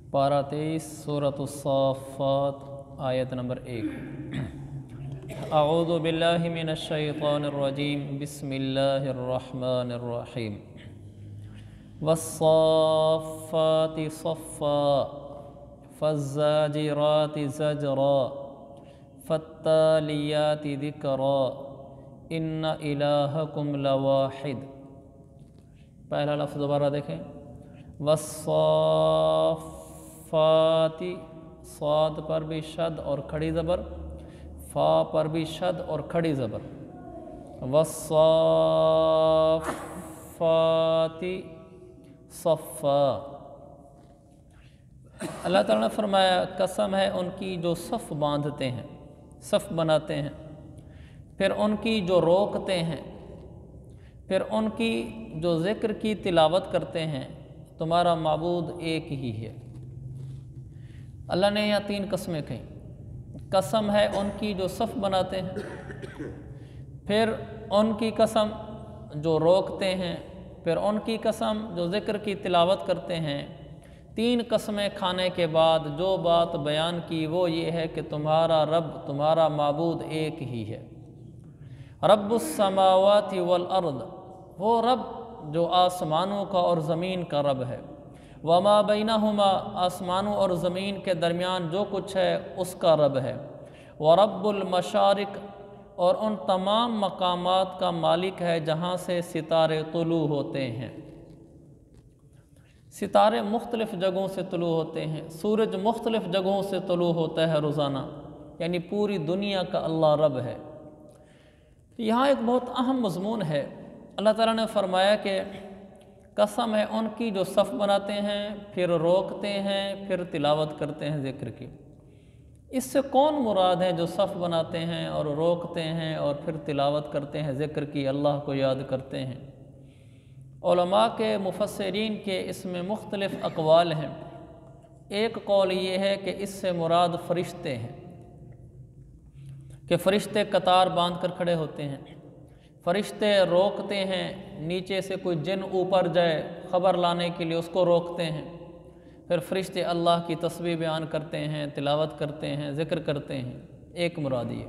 पारा 23 सूरत-उस-साफ़्फ़ात आयत नंबर 1। अऊज़ु बिल्लाहि मिनश्शैतानिर्रजीम बिस्मिल्लाहिर्रहमानिर्रहीम। वस्साफ़्फ़ाति सफ़्फ़ा फ़ज़्ज़ाजिराति ज़जरा फ़त्तालियाति ज़िक्रा इन्ना इलाहकुम लवाहिद। पहला लफ्ज़ दोबारा देखें। वस्साफ़्फ़ाति, स्वाद पर भी शद और खड़ी ज़बर, फ़ा पर भी शद और खड़ी ज़बर। वस्साफ़्फ़ाति सफ़्फ़ा। अल्लाह ताला ने फरमाया, कसम है उनकी जो सफ़ बांधते हैं, सफ़ बनाते हैं, फिर उनकी जो रोकते हैं, फिर उनकी जो ज़िक्र की तिलावत करते हैं। तुम्हारा माबूद एक ही है। अल्लाह ने यहाँ 3 कस्में कहीं। कसम है उनकी जो सफ़ बनाते हैं, फिर उनकी कसम जो रोकते हैं, फिर उनकी कसम जो ज़िक्र की तिलावत करते हैं। 3 कस्में खाने के बाद जो बात बयान की वो ये है कि तुम्हारा रब, तुम्हारा माबूद एक ही है। रब्बुस समावाति वल अर्द, वो रब जो आसमानों का और ज़मीन का रब है। वमा बैनहुमा, आसमानों और ज़मीन के दरमियान जो कुछ है उसका रब है। व रब्बुल मशारिक, और उन तमाम मकामात का मालिक है जहाँ से सितारे तुलू होते हैं। सितारे मुख्तलिफ़ जगहों से तुलू होते हैं, सूरज मुख्तलिफ़ जगहों से तुलू होता है रोज़ाना, यानी पूरी दुनिया का अल्लाह रब है। यहाँ एक बहुत अहम मज़मून है। अल्लाह ताला ने फरमाया कि कसम है उनकी जो सफ़ बनाते हैं, फिर रोकते हैं, फिर तिलावत करते हैं ज़िक्र की। इससे कौन मुराद है जो सफ़ बनाते हैं और रोकते हैं और फिर तिलावत करते हैं ज़िक्र की, अल्लाह को याद करते हैं? उलमा के मुफस्सिरीन के इसमें मुख्तलिफ़ अक़वाल हैं। एक कौल ये है कि इससे मुराद फ़रिश्ते हैं, कि फ़रिश्ते कतार बांध कर खड़े होते हैं। फ़रिश्ते रोकते हैं, नीचे से कोई जिन ऊपर जाए ख़बर लाने के लिए उसको रोकते हैं। फिर फ़रिश्ते अल्लाह की तस्बीह बयान करते हैं, तिलावत करते हैं, ज़िक्र करते हैं। एक मुराद ये।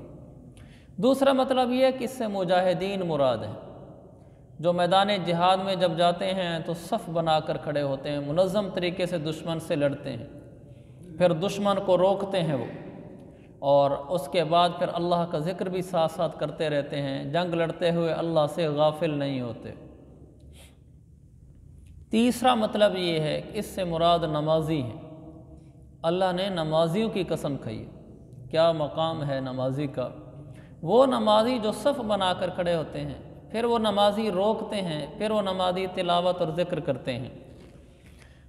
दूसरा मतलब ये है कि इससे मुजाहिदीन मुराद है, जो मैदान जिहाद में जब जाते हैं तो सफ़ बनाकर खड़े होते हैं, मुनज़्ज़म तरीके से दुश्मन से लड़ते हैं, फिर दुश्मन को रोकते हैं वो, और उसके बाद फिर अल्लाह का ज़िक्र भी साथ साथ करते रहते हैं। जंग लड़ते हुए अल्लाह से गाफिल नहीं होते। तीसरा मतलब ये है कि इससे मुराद नमाजी है। अल्लाह ने नमाजियों की कसम खाई है। क्या मकाम है नमाजी का। वो नमाजी जो सफ़ बनाकर खड़े होते हैं, फिर वो नमाजी रोकते हैं, फिर वो नमाजी तिलावत और ज़िक्र करते हैं।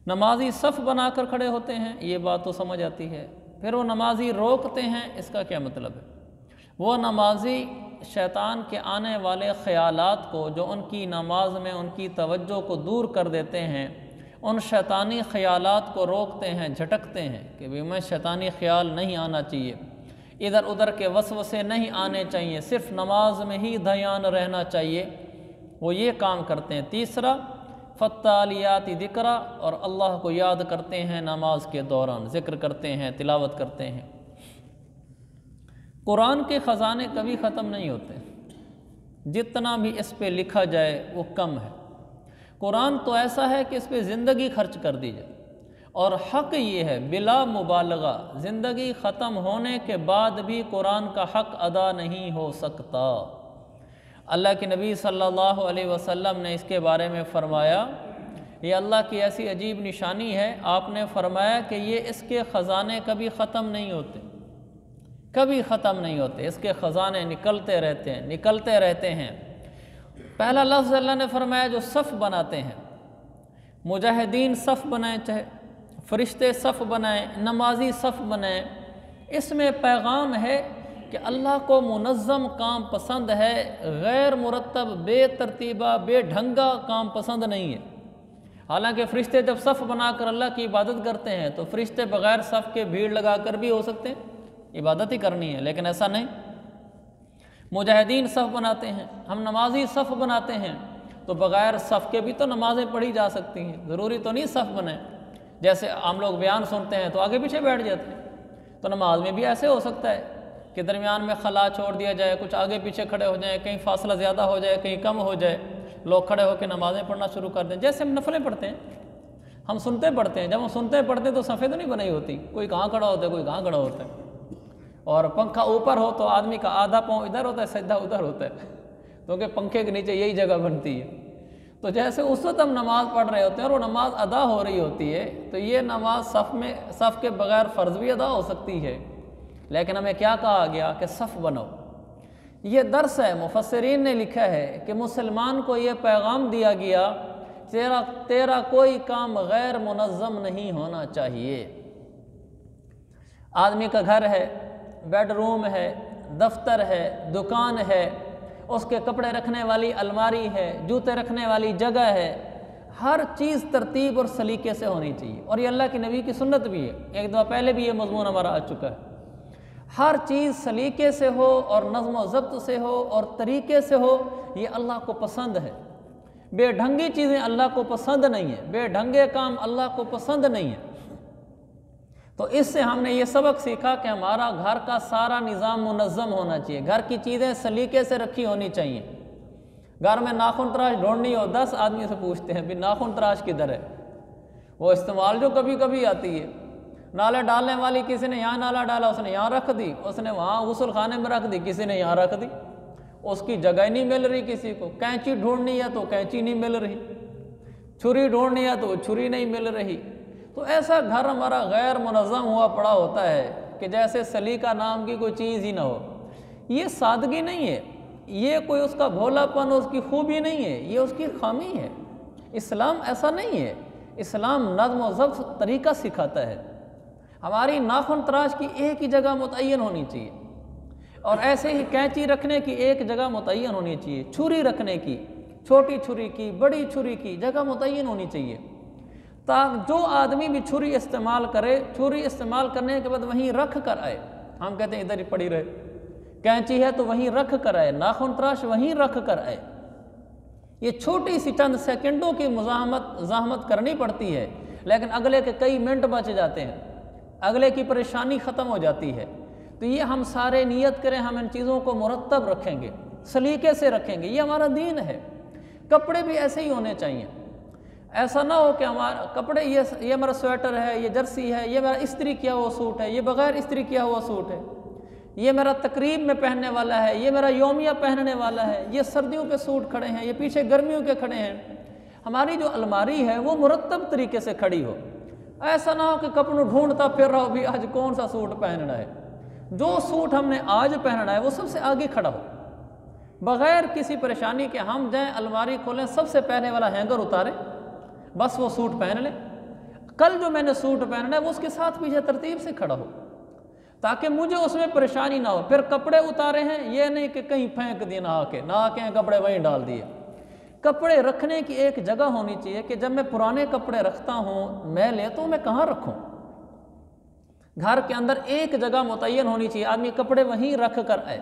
नमाजी सफ़ बनाकर खड़े होते हैं, ये बात तो समझ आती है। फिर वो नमाजी रोकते हैं, इसका क्या मतलब है? वो नमाजी शैतान के आने वाले ख़यालात को, जो उनकी नमाज में उनकी तवज्जो को दूर कर देते हैं, उन शैतानी ख़यालात को रोकते हैं, झटकते हैं कि भाई मैं शैतानी ख़याल नहीं आना चाहिए, इधर उधर के वसवसे नहीं आने चाहिए, सिर्फ़ नमाज में ही ध्यान रहना चाहिए। वो ये काम करते हैं। तीसरा फ़त्तालियाति ज़िक्रा, और अल्लाह को याद करते हैं नमाज के दौरान, ज़िक्र करते हैं, तिलावत करते हैं। कुरान के ख़जाने कभी ख़त्म नहीं होते, जितना भी इस पे लिखा जाए वो कम है। कुरान तो ऐसा है कि इस पे ज़िंदगी खर्च कर दी जाए, और हक़ ये है बिला मुबालगा, ज़िंदगी ख़त्म होने के बाद भी कुरान का हक़ अदा नहीं हो सकता। अल्लाह के नबी सल्लल्लाहु अलैहि वसल्लम ने इसके बारे में फ़रमाया, ये अल्लाह की ऐसी अजीब निशानी है। आपने फ़रमाया कि ये इसके ख़जाने कभी ख़त्म नहीं होते, कभी ख़त्म नहीं होते। इसके ख़जाने निकलते रहते हैं, निकलते रहते हैं। पहला लफ्ज़ अल्लाह ने फ़रमाया जो सफ़ बनाते हैं, मुजाहिदीन सफ़ बनाएं, चाहे फ़रिश्ते सफ़ बनाएं, नमाजी सफ़ बनाएं। इसमें पैगाम है कि अल्लाह को मुनज़्ज़म काम पसंद है, गैर मुरत्तब, बेतरतीबा, बेढंगा काम पसंद नहीं है। हालांकि फ़रिश्ते जब सफ़ बनाकर अल्लाह की इबादत करते हैं तो फ़रिश्ते बग़ैर सफ़ के भीड़ लगाकर भी हो सकते हैं, इबादत ही करनी है, लेकिन ऐसा नहीं। मुजाहिदीन सफ़ बनाते हैं, हम नमाजी सफ़ बनाते हैं, तो बग़ैर सफ़ के भी तो नमाज़ें पढ़ी जा सकती हैं, ज़रूरी तो नहीं सफ़ बने। जैसे हम लोग बयान सुनते हैं तो आगे पीछे बैठ जाते हैं, तो नमाज में भी ऐसे हो सकता है कि दरमियान में खला छोड़ दिया जाए, कुछ आगे पीछे खड़े हो जाएं, कहीं फासला ज़्यादा हो जाए, कहीं कम हो जाए, लोग खड़े होकर नमाज़ें पढ़ना शुरू कर दें। जैसे हम नफलें पढ़ते हैं, हम सुनते पढ़ते हैं, जब हम सुनते पढ़ते हैं तो सफ़ेद तो नहीं बनाई होती, कोई कहाँ खड़ा होता है, कोई कहाँ खड़ा होता है, और पंखा ऊपर हो तो आदमी का आधा पाँव इधर होता है, सजदा उधर होता है, क्योंकि पंखे के नीचे यही जगह बनती है। तो जैसे उस वक्त हम नमाज़ पढ़ रहे होते हैं और वो नमाज अदा हो रही होती है, तो ये नमाज सफ़ के बगैर फ़र्ज़ भी अदा हो सकती है, लेकिन हमें क्या कहा गया कि सफ़ बनो। ये दर्स है, मुफस्सिरीन ने लिखा है कि मुसलमान को ये पैगाम दिया गया, तेरा कोई काम गैर मुनज़्ज़म नहीं होना चाहिए। आदमी का घर है, बेडरूम है, दफ्तर है, दुकान है, उसके कपड़े रखने वाली अलमारी है, जूते रखने वाली जगह है, हर चीज़ तरतीब और सलीके से होनी चाहिए। और ये अल्लाह के नबी की सुन्नत भी है, एक दफ़ा पहले भी ये मज़मून हमारा आ चुका है। हर चीज़ सलीके से हो और नज़्म व ज़ब्त से हो और तरीके से हो, ये अल्लाह को पसंद है। बेढंगी चीज़ें अल्लाह को पसंद नहीं है, बेढंगे काम अल्लाह को पसंद नहीं है। तो इससे हमने ये सबक सीखा कि हमारा घर का सारा निज़ाम मुनज़्ज़म होना चाहिए, घर की चीज़ें सलीके से रखी होनी चाहिए। घर में नाखून तराश ढूंढनी हो, 10 आदमी से पूछते हैं भी नाखून तराश किधर है, वो इस्तेमाल जो कभी कभी आती है। नाले डालने वाली, किसी ने यहाँ नाला डाला, उसने यहाँ रख दी, उसने वहाँ गुस्ल खाने में रख दी, किसी ने यहाँ रख दी, उसकी जगह नहीं मिल रही किसी को। कैंची ढूंढनी है तो कैंची नहीं मिल रही, छुरी ढूंढनी है तो छुरी नहीं मिल रही। तो ऐसा घर हमारा गैर मुनज़्ज़म हुआ पड़ा होता है कि जैसे सलीका नाम की कोई चीज़ ही ना हो। ये सादगी नहीं है, ये कोई उसका भोलापन, उसकी खूबी नहीं है, ये उसकी खामी है। इस्लाम ऐसा नहीं है, इस्लाम नज़्म व ज़ब्त तरीका सिखाता है। हमारी नाखून तराश की एक ही जगह मुतय्यन होनी चाहिए, और ऐसे ही कैंची रखने की एक जगह मुतय्यन होनी चाहिए, छुरी रखने की, छोटी छुरी की, बड़ी छुरी की जगह मुतय्यन होनी चाहिए, ताकि जो आदमी भी छुरी इस्तेमाल करे, छुरी इस्तेमाल करने के बाद वहीं रख कर आए। हम कहते हैं इधर ही पड़ी रहे, कैंची है तो वहीं रख कर आए, नाखून तराश वहीं रख कर आए। ये छोटी सी चंद सेकंडों की ज़हमत करनी पड़ती है, लेकिन अगले के कई मिनट बच जाते हैं, अगले की परेशानी ख़त्म हो जाती है। तो ये हम सारे नियत करें, हम इन चीज़ों को मुरतब रखेंगे, सलीके से रखेंगे, ये हमारा दीन है। कपड़े भी ऐसे ही होने चाहिए, ऐसा ना हो कि हमारा कपड़े ये मेरा स्वेटर है, ये जर्सी है, ये मेरा इस्त्री किया हुआ सूट है, ये बग़ैर इस्त्री किया हुआ सूट है, ये मेरा तकरीब में पहनने वाला है, ये मेरा योमिया पहनने वाला है, ये सर्दियों के सूट खड़े हैं, ये पीछे गर्मियों के खड़े हैं। हमारी जो अलमारी है वो मुरतब तरीके से खड़ी हो। ऐसा ना हो कि कपड़ों ढूंढता फिर रहो भी आज कौन सा सूट पहनना है। जो सूट हमने आज पहनना है वो सबसे आगे खड़ा हो, बग़ैर किसी परेशानी के हम जाएँ अलमारी खोलें, सबसे पहले वाला हैंगर उतारें, बस वो सूट पहन लें। कल जो मैंने सूट पहनना है वो उसके साथ पीछे तरतीब से खड़ा हो, ताकि मुझे उसमें परेशानी ना हो। फिर कपड़े उतारे हैं, ये नहीं कि कहीं फेंक दिए, नहा के कपड़े वहीं डाल दिए। कपड़े रखने की एक जगह होनी चाहिए कि जब मैं पुराने कपड़े रखता हूँ मैले, तो मैं कहाँ रखूँ। घर के अंदर एक जगह मुतय्यन होनी चाहिए, आदमी कपड़े वहीं रख कर आए।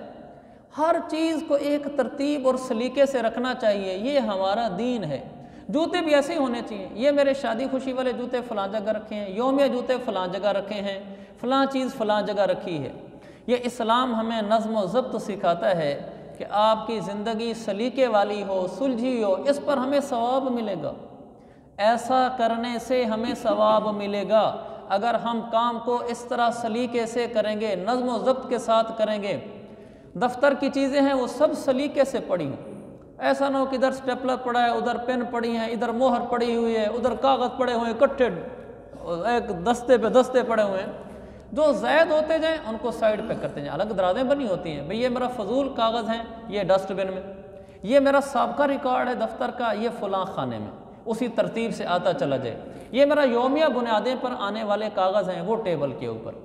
हर चीज़ को एक तरतीब और सलीके से रखना चाहिए, ये हमारा दीन है। जूते भी ऐसे ही होने चाहिए, ये मेरे शादी खुशी वाले जूते फ़लाँ जगह रखे हैं, योमिया जूते फ़लाँ जगह रखे हैं, फ़लाँ चीज़ फ़लाँ जगह रखी है। ये इस्लाम हमें नज़्म व ज़ब्त सिखाता है कि आपकी ज़िंदगी सलीके वाली हो, सुलझी हो, इस पर हमें सवाब मिलेगा। ऐसा करने से हमें सवाब मिलेगा अगर हम काम को इस तरह सलीके से करेंगे, नज़्म व ज़ब्त के साथ करेंगे। दफ्तर की चीज़ें हैं वो सब सलीके से पड़ी हों, ऐसा ना हो कि इधर स्टेपलर पड़ा है, उधर पेन पड़ी हैं, इधर मोहर पड़ी हुई है, उधर कागज़ पड़े हुए हैं, इकट्ठे एक दस्ते पे दस्ते पड़े हुए हैं। जो ज़ायद होते जाएं उनको साइड पे करते जाएं। अलग दराज़ें बनी होती हैं, भाई ये मेरा फजूल कागज़ हैं, ये डस्टबिन में, ये मेरा साबका रिकॉर्ड है दफ्तर का, ये फ़लाँ खाने में, उसी तरतीब से आता चला जाए। ये मेरा योमिया बुनियादें पर आने वाले कागज़ हैं, वो टेबल के ऊपर।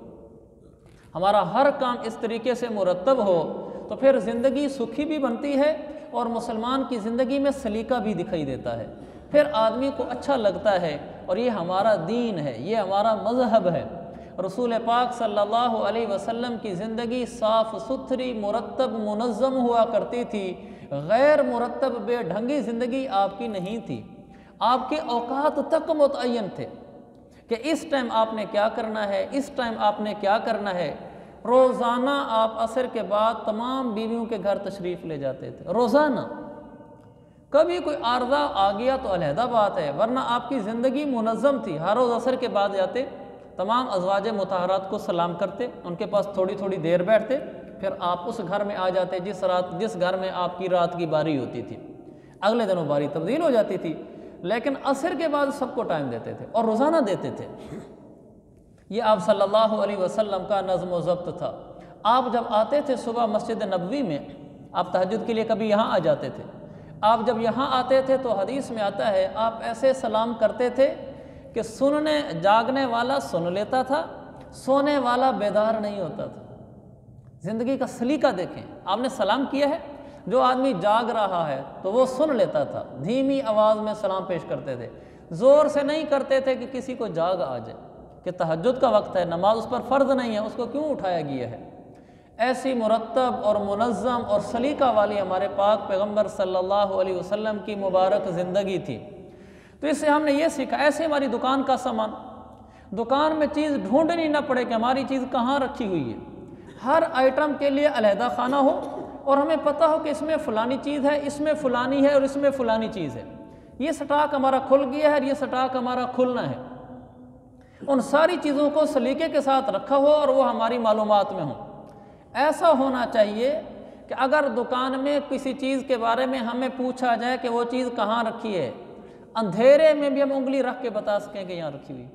हमारा हर काम इस तरीके से मुरतब हो तो फिर ज़िंदगी सुखी भी बनती है और मुसलमान की ज़िंदगी में सलीका भी दिखाई देता है, फिर आदमी को अच्छा लगता है। और ये हमारा दीन है, ये हमारा मज़हब है। रसूल पाक सल्लल्लाहु अलैहि वसल्लम की ज़िंदगी साफ़ सुथरी, मुरतब, मुनज़्ज़म हुआ करती थी। गैर मुरतब बेढंगी ज़िंदगी आपकी नहीं थी। आपके औकात तक मुतय्यन थे। कि इस टाइम आपने क्या करना है, इस टाइम आपने क्या करना है। रोज़ाना आप असर के बाद तमाम बीवियों के घर तशरीफ़ ले जाते थे, रोज़ाना। कभी कोई आर्जा आ गया तो अलहदा बात है, वरना आपकी ज़िंदगी मुनज़्ज़म थी। हर रोज़ असर के बाद जाते, तमाम अज़वाज मुतहरात को सलाम करते, उनके पास थोड़ी थोड़ी देर बैठते, फिर आप उस घर में आ जाते जिस घर में आपकी रात की बारी होती थी। अगले दिनों बारी तब्दील हो जाती थी, लेकिन असर के बाद सबको टाइम देते थे और रोज़ाना देते थे। ये आप सल्लल्लाहु अलैहि वसल्लम का नज़्म व ज़ब्त था। आप जब आते थे सुबह मस्जिद नबवी में, आप तहज्जुद के लिए कभी यहाँ आ जाते थे। आप जब यहाँ आते थे तो हदीस में आता है आप ऐसे सलाम करते थे कि जागने वाला सुन लेता था, सोने वाला बेदार नहीं होता था। ज़िंदगी का सलीका देखें, आपने सलाम किया है, जो आदमी जाग रहा है तो वो सुन लेता था, धीमी आवाज़ में सलाम पेश करते थे, ज़ोर से नहीं करते थे कि किसी को जाग आ जाए कि तहज्जुद का वक्त है, नमाज उस पर फ़र्ज़ नहीं है, उसको क्यों उठाया गया है। ऐसी मुरत्तब और मुनज़्ज़म और सलीका वाली हमारे पाक पैगम्बर सल्लल्लाहु अलैहि वसल्लम की मुबारक ज़िंदगी थी। तो इससे हमने ये सीखा, ऐसे हमारी दुकान का सामान, दुकान में चीज़ ढूंढनी ना पड़े कि हमारी चीज़ कहाँ रखी हुई है। हर आइटम के लिए अलहदा खाना हो और हमें पता हो कि इसमें फ़लानी चीज़ है, इसमें फ़लानी है और इसमें फ़लानी चीज़ है। ये स्टॉक हमारा खुल गया है और ये स्टॉक हमारा खुलना है। उन सारी चीज़ों को सलीके के साथ रखा हो और वो हमारी मालूमात में हो। ऐसा होना चाहिए कि अगर दुकान में किसी चीज़ के बारे में हमें पूछा जाए कि वो चीज़ कहाँ रखी है, अंधेरे में भी हम उंगली रख के बता सकें कि यहाँ रखी हुई।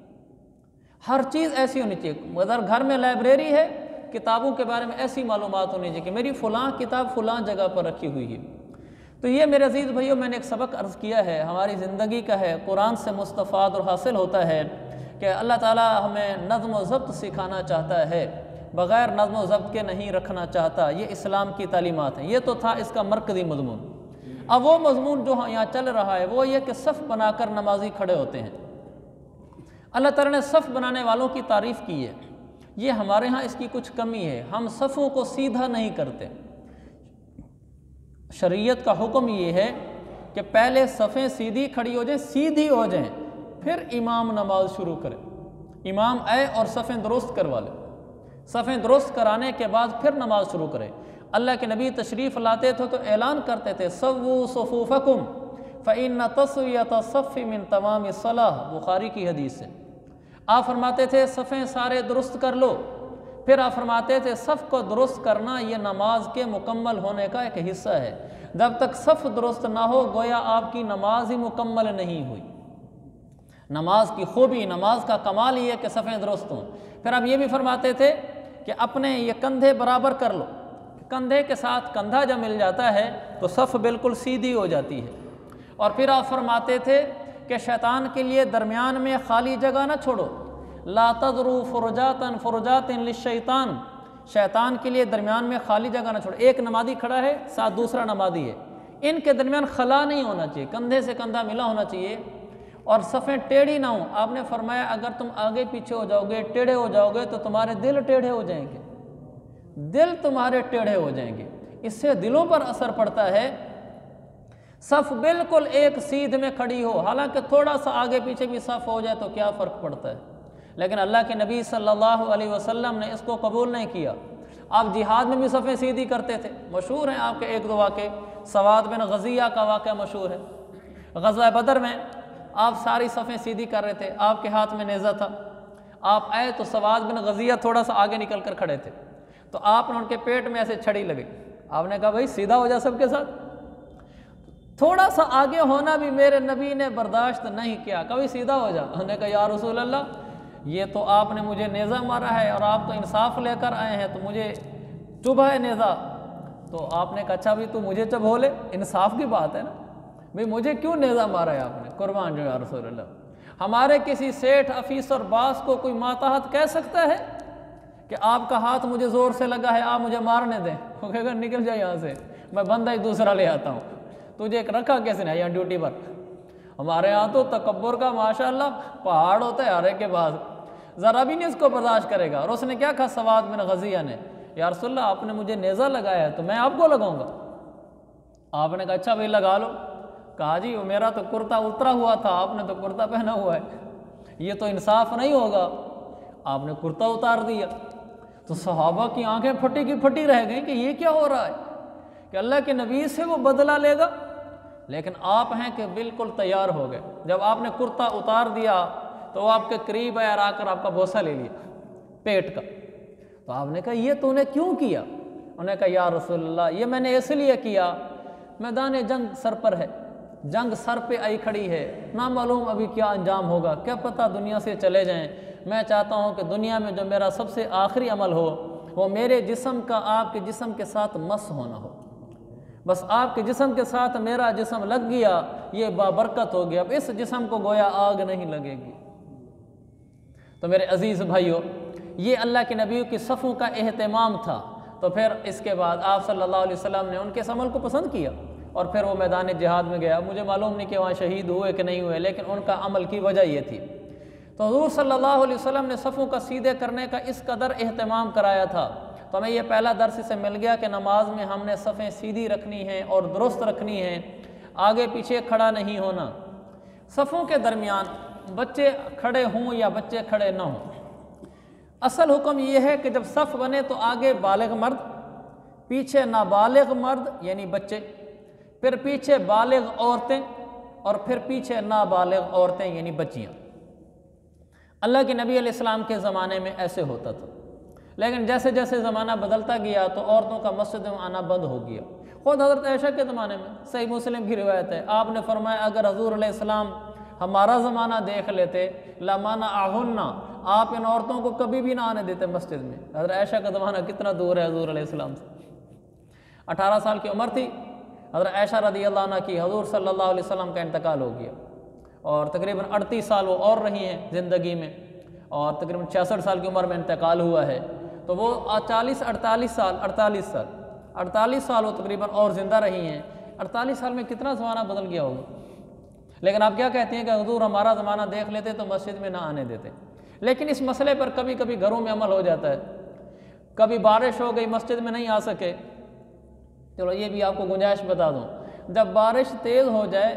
हर चीज़ ऐसी होनी चाहिए। अगर घर में लाइब्रेरी है, किताबों के बारे में ऐसी मालूमात होनी चाहिए कि मेरी फ़लाँ किताब फ़लाँ जगह पर रखी हुई है। तो ये मेरे अज़ीज़ भाइयों, मैंने एक सबक अर्ज़ किया है, हमारी ज़िंदगी का है, कुरान से मुस्तफ़ाद और हासिल होता है कि अल्लाह ताला हमें नज़्म व ज़ब्त सिखाना चाहता है, बग़ैर नज़्म व ज़ब्त के नहीं रखना चाहता। ये इस्लाम की तालीमात हैं। ये तो था इसका मरकज़ी मज़मून। अब वो मज़मून जो यहाँ चल रहा है वो ये कि सफ़ बनाकर नमाजी खड़े होते हैं। अल्लाह ताला ने सफ़ बनाने वालों की तारीफ़ की है। ये हमारे यहाँ इसकी कुछ कमी है, हम सफ़ों को सीधा नहीं करते। शरीयत का हुक्म ये है कि पहले सफ़ें सीधी खड़ी हो जाएं, सीधी हो जाएं, फिर इमाम नमाज शुरू करे। इमाम आए और सफ़ें दुरुस्त करवा ले, सफ़ें दुरुस्त कराने के बाद फिर नमाज शुरू करे। अल्लाह के नबी तशरीफ़ लाते थे तो ऐलान करते थे, सव्वू सुफूफकुम फ़इन्न तस्वियत सफ़्फ़ि मिन तमाम सलाह। बुखारी की हदीस है। आप फरमाते थे सफ़ें सारे दुरुस्त कर लो, फिर आप फरमाते थे सफ़ को दुरुस्त करना ये नमाज के मुकम्मल होने का एक हिस्सा है। जब तक सफ़ दुरुस्त ना हो गोया आपकी नमाज ही मुकम्मल नहीं हुई। नमाज की खूबी, नमाज का कमाल ये है कि सफ़ें दुरुस्त हों। फिर आप ये भी फरमाते थे कि अपने ये कंधे बराबर कर लो, कंधे के साथ कंधा जब मिल जाता है तो सफ़ बिल्कुल सीधी हो जाती है। और फिर आप फरमाते थे कि शैतान के लिए दरमियान में खाली जगह ना छोड़ो, ला तज़रू फ़ुरजातन फ़ुरजातिन लिश्शैतान, शैतान के लिए दरमियान में खाली जगह ना छोड़ो। एक नमाज़ी खड़ा है, साथ दूसरा नमाज़ी है, इनके दरमियान खला नहीं होना चाहिए, कंधे से कंधा मिला होना चाहिए और सफ़ें टेढ़ी ना हो। आपने फरमाया अगर तुम आगे पीछे हो जाओगे, टेढ़े हो जाओगे तो तुम्हारे दिल टेढ़े हो जाएंगे, दिल तुम्हारे टेढ़े हो जाएंगे, इससे दिलों पर असर पड़ता है। सफ़ बिल्कुल एक सीध में खड़ी हो, हालांकि थोड़ा सा आगे पीछे भी सफ़ हो जाए तो क्या फ़र्क पड़ता है, लेकिन अल्लाह के नबी सल्लल्लाहु अलैहि वसल्लम ने इसको कबूल नहीं किया। आप जिहाद में भी सफ़ें सीधी करते थे। मशहूर हैं आपके एक दो वाक़े, सवाद बिन गज़िया का वाक़या मशहूर है। ग़ज़वा बदर में आप सारी सफ़ें सीधी कर रहे थे, आपके हाथ में नेज़ा था, आप आए तो सवाद बिन गज़िया थोड़ा सा आगे निकल कर खड़े थे, तो आपने उनके पेट में ऐसे छड़ी लगी। आपने कहा भाई सीधा हो जा सबके साथ। थोड़ा सा आगे होना भी मेरे नबी ने बर्दाश्त नहीं किया, कभी सीधा हो जा। उन्होंने कहा या रसूल अल्लाह, ये तो आपने मुझे नेज़ा मारा है और आप तो इंसाफ लेकर आए हैं, तो मुझे चुभा है नेज़ा। तो आपने कहा अच्छा भी तू मुझे चुभो ले, इंसाफ की बात है ना भाई, मुझे क्यों नेज़ा मारा है आपने, कुर्बान जो या रसूल अल्लाह। हमारे किसी सेठ अफीसर बास को कोई मातहत कह सकता है कि आपका हाथ मुझे ज़ोर से लगा है, आप मुझे मारने दें? वो कहेगा निकल जाए यहाँ से, मैं बंदा ही दूसरा ले आता हूँ, तुझे एक रखा कैसे नहीं यहाँ ड्यूटी पर। हमारे यहाँ तो तकब्बुर का माशाअल्लाह पहाड़ होता है हर एक के पास, ज़रा भी नहीं इसको बर्दाश्त करेगा। और उसने क्या कहा सवाद बिन गज़िया ने, या रसूल अल्लाह आपने मुझे नेज़ा लगाया है तो मैं आपको लगाऊंगा। आपने कहा अच्छा भाई लगा लो। कहा जी मेरा तो कुर्ता उतरा हुआ था, आपने तो कुर्ता पहना हुआ है, ये तो इंसाफ नहीं होगा, आपने कुर्ता उतार दिया। तो सहाबा की आंखें फटी की फटी रह गई कि ये क्या हो रहा है, कि अल्लाह के नबी से वो बदला लेगा। लेकिन आप हैं कि बिल्कुल तैयार हो गए। जब आपने कुर्ता उतार दिया तो वो आपके करीब आया और आकर आपका बोसा ले लिया पेट का। तो आपने कहा ये तूने क्यों किया? उन्होंने कहा या रसूलल्लाह, ये मैंने इसलिए किया, मैदान जंग सर पर है, जंग सर पे आई खड़ी है, ना मालूम अभी क्या अंजाम होगा, क्या पता दुनिया से चले जाएं। मैं चाहता हूँ कि दुनिया में जो मेरा सबसे आखिरी अमल हो वो मेरे जिस्म का आपके जिस्म के साथ मस होना हो। बस आपके जिस्म के साथ मेरा जिस्म लग गया, ये बाबरकत हो गया, अब इस जिस्म को गोया आग नहीं लगेगी। तो मेरे अजीज़ भाइयों, ये अल्लाह के नबियों की सफ़ों का एहतमाम था। तो फिर इसके बाद आप सल्लल्लाहु अलैहि वसल्लम ने उनके इस अमल को पसंद किया और फिर वो मैदान जिहाद में गया। मुझे मालूम नहीं कि वहाँ शहीद हुए कि नहीं हुए, लेकिन उनका अमल की वजह ये थी। तो हुज़ूर सल्लल्लाहु अलैहि वसल्लम ने सफ़ों का सीधे करने का इस कदर एहतमाम कराया था। तो हमें ये पहला दर्स से मिल गया कि नमाज में हमने सफ़ें सीधी रखनी हैं और दुरुस्त रखनी हैं, आगे पीछे खड़ा नहीं होना। सफ़ों के दरमियान बच्चे खड़े हों या बच्चे खड़े ना हों, असल हुक्म यह है कि जब सफ़ बने तो आगे बालिग मर्द, पीछे नाबालिग मर्द यानी बच्चे, फिर पीछे बालिग औरतें और फिर पीछे नाबालिग औरतें यानी बच्चियाँ। अल्लाह के नबी अलैहिस्सलाम के ज़माने में ऐसे होता था, लेकिन जैसे जैसे ज़माना बदलता गया तो औरतों का मस्जिद में आना बंद हो गया। ख़ुद हज़रत आयशा के ज़माने में सही मुस्लिम की रिवायत है, आपने फरमाया अगर हज़ूर अलैहिस्सलाम हमारा ज़माना देख लेते लमाना आहुन्ना, आप इन औरतों को कभी भी ना आने देते मस्जिद में। हज़रत आयशा का ज़माना कितना दूर है हज़ूर अलैहिस्सलाम से। 18 साल की उम्र थी हज़रत आयशा रज़ियल्लाहु अन्हा की, हज़ूर सल्लल्लाहु अलैहि वसल्लम का इंतकाल हो गया और तकरीबन 38 साल वो और रही हैं ज़िंदगी में और तकरीबन 66 साल की उम्र में इंतकाल हुआ है। तो वो 48 साल वो तकरीबन और ज़िंदा रही हैं। 48 साल में कितना ज़माना बदल गया होगा। लेकिन आप क्या कहती हैं कि हुजूर हमारा ज़माना देख लेते तो मस्जिद में ना आने देते। लेकिन इस मसले पर कभी कभी घरों में अमल हो जाता है। कभी बारिश हो गई, मस्जिद में नहीं आ सके, चलो ये भी आपको गुंजाइश बता दूँ, जब बारिश तेज़ हो जाए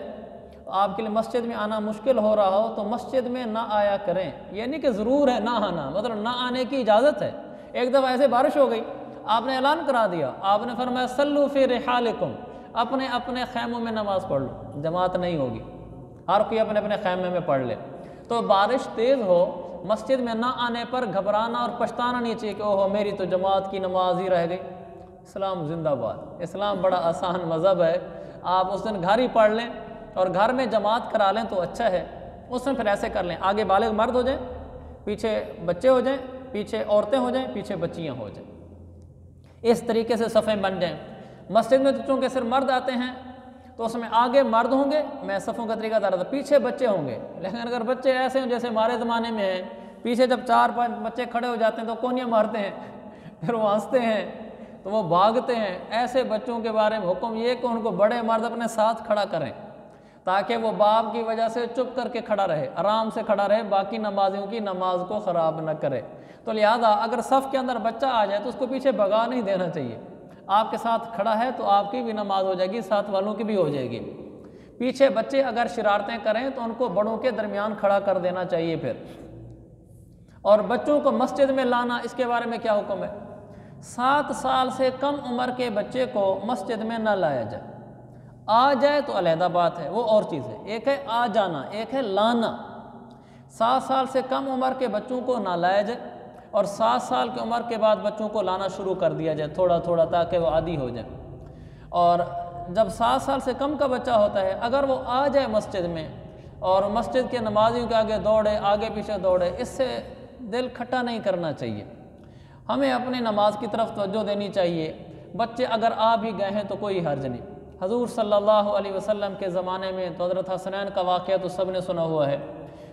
आपके लिए मस्जिद में आना मुश्किल हो रहा हो तो मस्जिद में ना आया करें। ये नहीं कि ज़रूर है ना आना, मतलब ना आने की इजाज़त है। एक दफ़ा ऐसे बारिश हो गई, आपने ऐलान करा दिया, आपने फरमाया सल्लू फी रिहालिकुम, अपने अपने खैमों में नमाज़ पढ़ लो, जमात नहीं होगी, हर कोई अपने अपने खैमे में पढ़ ले। तो बारिश तेज़ हो, मस्जिद में ना आने पर घबराना और पछताना नहीं चाहिए कि ओहो मेरी तो जमात की नमाज ही रह गई। इस्लाम जिंदाबाद, इस्लाम बड़ा आसान मज़हब है। आप उस दिन घर ही पढ़ लें और घर में जमात करा लें तो अच्छा है। उसमें फिर ऐसे कर लें, आगे बालिग मर्द हो जाएं, पीछे बच्चे हो जाएं, पीछे औरतें हो जाएं, पीछे बच्चियां हो जाएं, इस तरीके से सफ़ें बन जाएं। मस्जिद में तो चूँकि सिर्फ मर्द आते हैं तो उसमें आगे मर्द होंगे, मैं सफ़ों का तरीका बता रहा था, पीछे बच्चे होंगे। लेकिन अगर बच्चे ऐसे हों जैसे हमारे ज़माने में हैं, पीछे जब 4-5 बच्चे खड़े हो जाते हैं तो कोनियाँ मारते हैं, फिर वो हंसते हैं, तो वो भागते हैं। ऐसे बच्चों के बारे में हुक्म ये कि उनको बड़े मर्द अपने साथ खड़ा करें ताकि वो बाप की वजह से चुप करके खड़ा रहे, आराम से खड़ा रहे, बाकी नमाजियों की नमाज को ख़राब न करे। तो लिहाजा अगर सफ़ के अंदर बच्चा आ जाए तो उसको पीछे भगा नहीं देना चाहिए। आपके साथ खड़ा है तो आपकी भी नमाज हो जाएगी, साथ वालों की भी हो जाएगी। पीछे बच्चे अगर शरारतें करें तो उनको बड़ों के दरमियान खड़ा कर देना चाहिए। फिर और बच्चों को मस्जिद में लाना, इसके बारे में क्या हुक्म है? 7 साल से कम उम्र के बच्चे को मस्जिद में न लाया जाए। आ जाए तो अलहदा बात है, वो और चीज़ है। एक है आ जाना, एक है लाना। 7 साल से कम उम्र के बच्चों को ना लाया जाए और 7 साल की उम्र के बाद बच्चों को लाना शुरू कर दिया जाए थोड़ा थोड़ा, ताकि वो आदी हो जाए। और जब 7 साल से कम का बच्चा होता है, अगर वो आ जाए मस्जिद में और मस्जिद के नमाजियों के आगे दौड़े, आगे पीछे दौड़े, इससे दिल खट्टा नहीं करना चाहिए। हमें अपनी नमाज की तरफ तवज्जो देनी चाहिए। बच्चे अगर आ भी गए हैं तो कोई हर्ज नहीं। हजूर सल्लल्लाहु अलैहि वसल्लम के ज़माने में तो हज़रत हसनैन का वाक़या तो सब ने सुना हुआ है,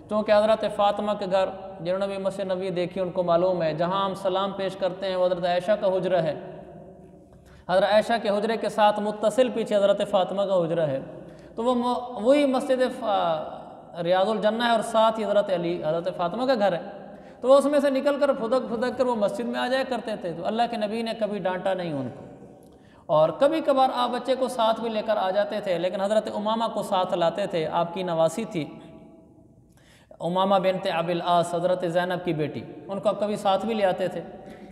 क्योंकि हज़रत फ़ातिमा के घर जिन्होंने भी मस्जिद नबी देखी उनको मालूम है, जहाँ हम सलाम पेश करते हैं वो हज़रत आयशा का हुजरा है। हज़रत आयशा के हुजरे के साथ मुत्तसिल पीछे हज़रत फ़ातिमा का हुजरा है। तो वो वही मस्जिद रियाजुल जन्ना है और साथ ही हज़रत अली हज़रत फ़ातिमा का घर है। तो वो उसमें से निकल कर फुदक फुदक कर वो मस्जिद में आ जाया करते थे। तो अल्लाह के नबी ने कभी डांटा नहीं उनको। और कभी कभार आप बच्चे को साथ भी लेकर आ जाते थे, लेकिन हज़रत उमामा को साथ लाते थे, आपकी नवासी थी। उमामा बिनते अबिल आस हज़रत ज़ैनब की बेटी, उनको कभी साथ भी ले आते थे,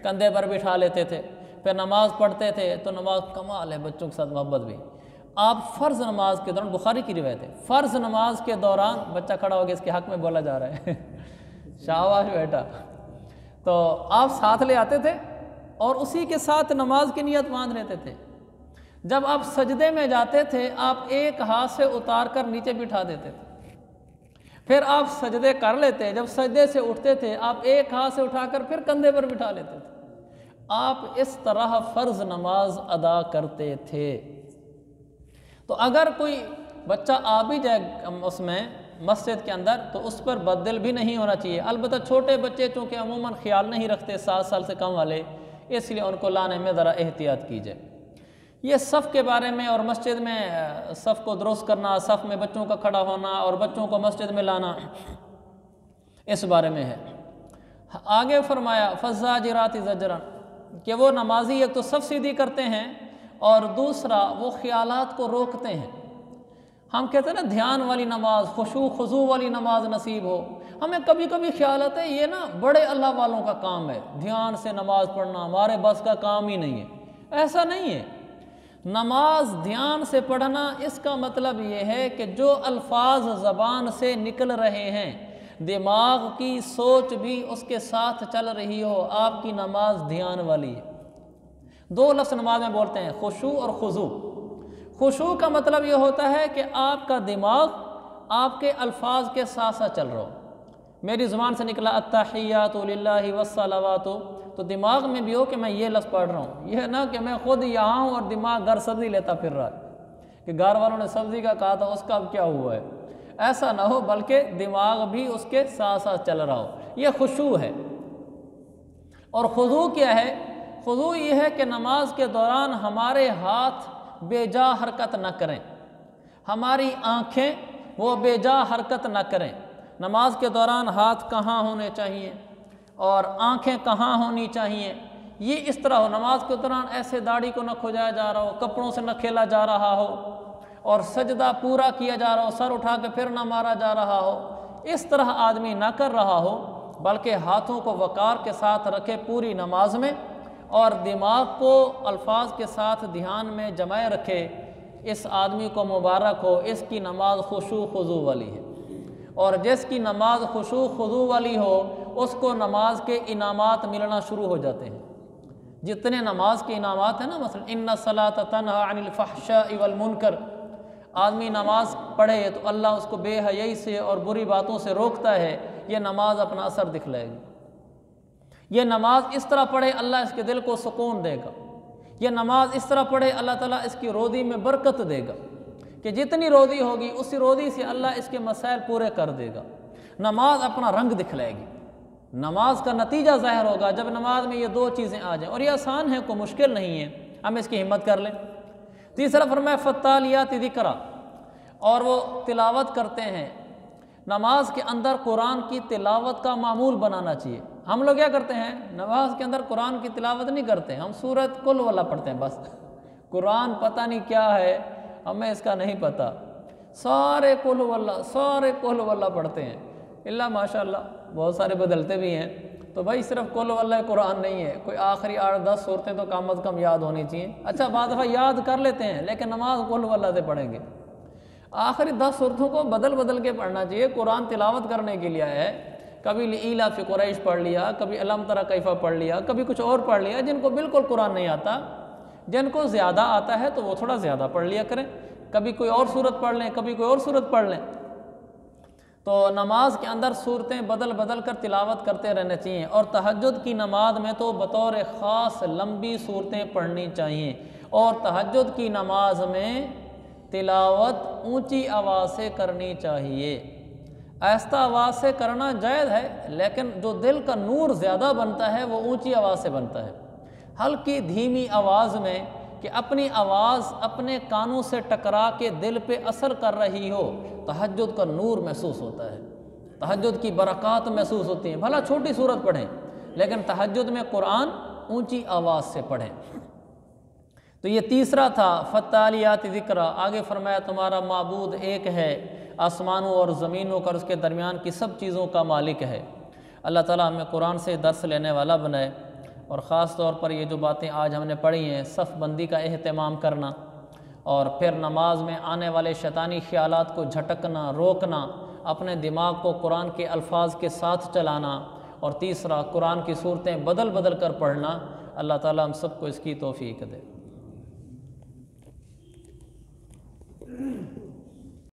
कंधे पर बिठा लेते थे, फिर नमाज़ पढ़ते थे। तो नमाज कमाल है, बच्चों के साथ मोहब्बत भी। आप फ़र्ज़ नमाज के दौरान, बुखारी की रिवायत है, फ़र्ज़ नमाज के दौरान बच्चा खड़ा हो गया, इसके हक़ में बोला जा रहा है शाबाश बेटा, तो आप साथ ले आते थे और उसी के साथ नमाज की नियत बांध लेते थे। जब आप सजदे में जाते थे, आप एक हाथ से उतार कर नीचे बिठा देते थे, फिर आप सजदे कर लेते, जब सजदे से उठते थे आप एक हाथ से उठाकर फिर कंधे पर बिठा लेते थे। आप इस तरह फ़र्ज़ नमाज अदा करते थे। तो अगर कोई बच्चा आ भी जाए उसमें मस्जिद के अंदर, तो उस पर बददिल भी नहीं होना चाहिए। अलबत्ता छोटे बच्चे चूँकि अमूमन ख्याल नहीं रखते, 7 साल से कम वाले, इसलिए उनको लाने में ज़रा एहतियात कीजिए। ये सफ़ के बारे में और मस्जिद में सफ़ को दुरुस्त करना, सफ़ में बच्चों का खड़ा होना और बच्चों को मस्जिद में लाना, इस बारे में है। आगे फरमाया फ़ज़्ज़ाजिराति ज़ज्रन, कि वो नमाजी एक तो सफ़ सीधी करते हैं और दूसरा वो ख्यालात को रोकते हैं। हम कहते हैं ना ध्यान वाली नमाज, खुशू खुजू वाली नमाज नसीब हो। हमें कभी कभी ख्याल आता है ये ना बड़े अल्लाह वालों का काम है, ध्यान से नमाज पढ़ना हमारे बस का काम ही नहीं है। ऐसा नहीं है। नमाज ध्यान से पढ़ना, इसका मतलब ये है कि जो अल्फाज ज़बान से निकल रहे हैं, दिमाग की सोच भी उसके साथ चल रही हो, आपकी नमाज ध्यान वाली है। 2 लफ्ज़ नमाज में बोलते हैं, खुशू और खुजू। खुशू का मतलब ये होता है कि आपका दिमाग आपके अल्फाज के साथ साथ चल रहा हो। मेरी ज़ुबान से निकला अत्तहियातु लिल्लाहि वस्सलावातु, तो दिमाग में भी हो कि मैं ये लफ्ज़ पढ़ रहा हूँ, यह ना कि मैं खुद यहाँ हूँ और दिमाग घर सब्ज़ी लेता फिर रहा है कि घर वालों ने सब्ज़ी का कहा था उसका अब क्या हुआ है। ऐसा ना हो, बल्कि दिमाग भी उसके साथ साथ चल रहा हो, यह खुशू है। और खुजू क्या है? खुजू ये है कि नमाज के दौरान हमारे हाथ बेजा हरकत न करें, हमारी आँखें वो बेजा हरकत न करें। नमाज के दौरान हाथ कहाँ होने चाहिए और आँखें कहाँ होनी चाहिए, ये इस तरह हो। नमाज के दौरान ऐसे दाढ़ी को न खुजाया जा रहा हो, कपड़ों से न खेला जा रहा हो और सजदा पूरा किया जा रहा हो, सर उठा के फिर न मारा जा रहा हो, इस तरह आदमी ना कर रहा हो, बल्कि हाथों को वक़ार के साथ रखे पूरी नमाज में और दिमाग को अल्फाज के साथ ध्यान में जमाए रखे। इस आदमी को मुबारक हो, इसकी नमाज खुशू खुजू वाली है। और जिसकी नमाज खुशू खुजू वाली हो, उसको नमाज के इनामात मिलना शुरू हो जाते हैं। जितने नमाज के इनामात हैं ना, मसलन इन्ना सलात तन्हा अनिल फहशाइ वल मुनकर, आदमी नमाज पढ़े तो अल्लाह उसको बेहयाई से और बुरी बातों से रोकता है, ये नमाज अपना असर दिखलाएगी। ये नमाज इस तरह पढ़े अल्लाह इसके दिल को सुकून देगा। ये नमाज इस तरह पढ़े अल्लाह ताला इसकी रोज़ी में बरकत देगा कि जितनी रोज़ी होगी उसी रोज़ी से अल्लाह इसके मसाइल पूरे कर देगा। नमाज अपना रंग दिखलाएगी, नमाज का नतीजा ज़ाहिर होगा जब नमाज में ये 2 चीज़ें आ जाएं। और ये आसान है, कोई मुश्किल नहीं है, हम इसकी हिम्मत कर लें। तीसरा फरमाया फत्तालियात ज़िक्रा, और वो तिलावत करते हैं। नमाज के अंदर कुरान की तिलावत का मामूल बनाना चाहिए। हम लोग क्या करते हैं, नमाज के अंदर कुरान की तिलावत नहीं करते, हम सूरत कुल वाला पढ़ते हैं बस। कुरान पता नहीं क्या है, हमें इसका नहीं पता, सारे कुल वल्ला पढ़ते हैं। इल्ला माशाअल्लाह बहुत सारे बदलते भी हैं। तो भाई सिर्फ कुल वल्ला कुरान नहीं है, कोई आखिरी 8-10 सूरतें तो कम अज़ कम याद होनी चाहिए। अच्छा बाद दफ़ा याद कर लेते हैं, लेकिन नमाज कुल वल्ला से पढ़ेंगे। आखिरी 10 सूरतों को बदल बदल के पढ़ना चाहिए। कुरान तिलावत करने के लिए है, कभी ईला फी कुरैश पढ़ लिया, कभी अलम तरा कैफा पढ़ लिया, कभी कुछ और पढ़ लिया। जिनको बिल्कुल कुरान नहीं आता, जिनको ज़्यादा आता है तो वो थोड़ा ज़्यादा पढ़ लिया करें, कभी कोई और सूरत पढ़ लें, कभी कोई और सूरत पढ़ लें। तो नमाज के अंदर सूरतें बदल बदल कर तिलावत करते रहने चाहिए। और तहज्जुद की नमाज में तो बतौर ख़ास लंबी सूरतें पढ़नी चाहिए। और तहज्जुद की नमाज में तिलावत ऊंची आवाज़ से करनी चाहिए। आहिस्ता आवाज़ से करना जायज़ है, लेकिन जो दिल का नूर ज़्यादा बनता है वो ऊंची आवाज़ से बनता है। हल्की धीमी आवाज़ में कि अपनी आवाज़ अपने कानों से टकरा के दिल पे असर कर रही हो, तहज्जुद का नूर महसूस होता है, तहज्जुद की बरक़ात महसूस होती हैं। भला छोटी सूरत पढ़ें, लेकिन तहज्जुद में कुरान ऊंची आवाज़ से पढ़ें। तो ये तीसरा था फत्तालियात ज़िक्रा। आगे फरमाया तुम्हारा माबूद एक है, आसमानों और ज़मीनों का और उसके दरमियान की सब चीज़ों का मालिक है। अल्लाह ताला हमें कुरान से दर्स लेने वाला बनाए। और ख़ास तौर पर ये जो बातें आज हमने पढ़ी हैं, सफ़ बंदी का एहतमाम करना, और फिर नमाज में आने वाले शैतानी ख्यालात को झटकना, रोकना, अपने दिमाग को कुरान के अल्फाज के साथ चलाना, और तीसरा कुरान की सूरतें बदल बदल कर पढ़ना। अल्लाह ताला हम सबको इसकी तौफीक दे।